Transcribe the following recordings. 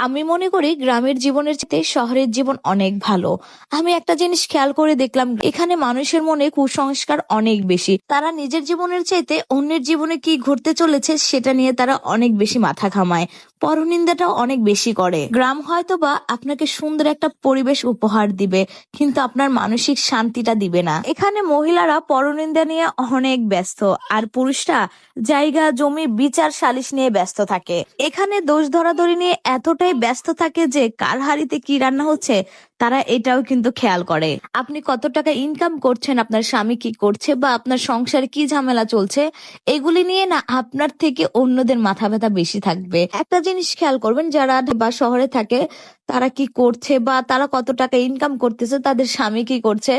আমি মনে করি গ্রামের জীবনের চেয়ে শহরের জীবন অনেক ভালো। আমি একটা জিনিস খেয়াল করে দেখলাম, এখানে মানুষের মনে কুসংস্কার অনেক বেশি। তারা নিজের জীবনের চাইতে অন্যের জীবনে কি ঘটতে চলেছে সেটা নিয়ে তারা অনেক বেশি মাথা ঘামায়, পরনিন্দাটাও অনেক বেশি করে। গ্রাম হয়তো বা আপনাকে সুন্দর একটা পরিবেশ উপহার দিবে, কিন্তু আপনার মানসিক শান্তিটা দিবে না। এখানে মহিলারা পরনিন্দা নিয়ে অনেক ব্যস্ত, আর পুরুষরা জায়গা জমি বিচার সালিশ নিয়ে ব্যস্ত থাকে। এখানে দোষ ধরাধরি নিয়ে এতটাই ব্যস্ত থাকে যে কার হাঁড়িতে কি রান্না হচ্ছে তারা এটাও কিন্তু খেয়াল করে। আপনি কত টাকা ইনকাম করছেন, আপনার স্বামী কি করছে, বা আপনার সংসারে কি ঝামেলা চলছে, এগুলি নিয়ে না আপনার থেকে অন্যদের মাথা ব্যথা বেশি থাকবে। একটা জিনিস খেয়াল করবেন, যারা বা শহরে থাকে তারা কি করছে বা তারা কত টাকা ইনকাম করতেছে, তাদের স্বামী কি করছে,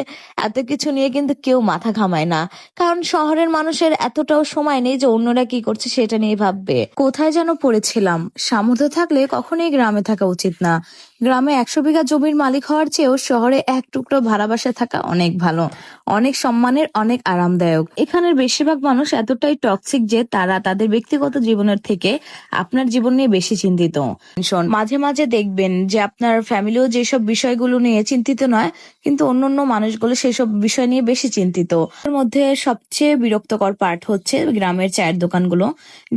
এত কিছু নিয়ে কিন্তু কেউ মাথা ঘামায় না। কারণ শহরের মানুষের এতটাও সময় নেই যে অন্যরা কি করছে সেটা নিয়ে ভাববে। কোথায় যেন পড়েছিলাম, সামর্থ্য থাকলে কখনোই গ্রামে থাকা উচিত না। গ্রামে 100 বিঘা জমির মালিক হওয়ার চেয়েও শহরে এক টুকরো ভাড়া বাসায় থাকা অনেক ভালো, অনেক সম্মানের, অনেক আরামদায়ক। এখানের বেশিরভাগ মানুষ এতটাই টক্সিক যে তারা তাদের ব্যক্তিগত জীবনের থেকে আপনার জীবন নিয়ে বেশি চিন্তিত। মাঝে মাঝে দেখবেন যে আপনার ফ্যামিলিও যেসব বিষয়গুলো নিয়ে চিন্তিত নয়, কিন্তু অন্যান্য মানুষগুলো সেসব বিষয় নিয়ে বেশি চিন্তিত। এর মধ্যে সবচেয়ে বিরক্তকর পার্ট হচ্ছে গ্রামের চায়ের দোকানগুলো।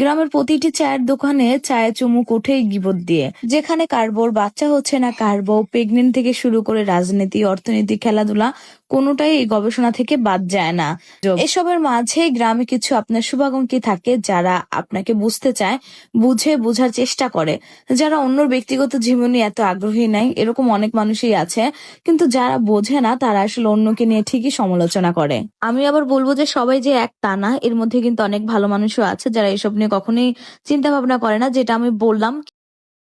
গ্রামের প্রতিটি চায়ের দোকানে চায়ে চুমুক উঠেই গিবত দিয়ে, যেখানে কার বউর বাচ্চা হচ্ছে না, কার বউ প্রেগনেন্ট থেকে শুরু করে রাজনীতি, অর্থনীতি, খেলাধুলা, কোনোটাই এই গবেষণা থেকে বাদ যায় না। এসবের মাঝে গ্রামে কিছু আপনার শুভাকাঙ্ক্ষী থাকে যারা আপনাকে বুঝতে চায়, বোঝার চেষ্টা করে, যারা অন্যর ব্যক্তিগত জীবনে এত আগ্রহী নাই। এরকম অনেক মানুষই আছে, কিন্তু যারা বোঝে না তারা আসলে অন্যকে নিয়ে ঠিকই সমালোচনা করে। আমি আবার বলবো যে সবাই যে এক তা না, এর মধ্যে কিন্তু অনেক ভালো মানুষও আছে যারা এসব নিয়ে কখনোই চিন্তা ভাবনা করে না, যেটা আমি বললাম।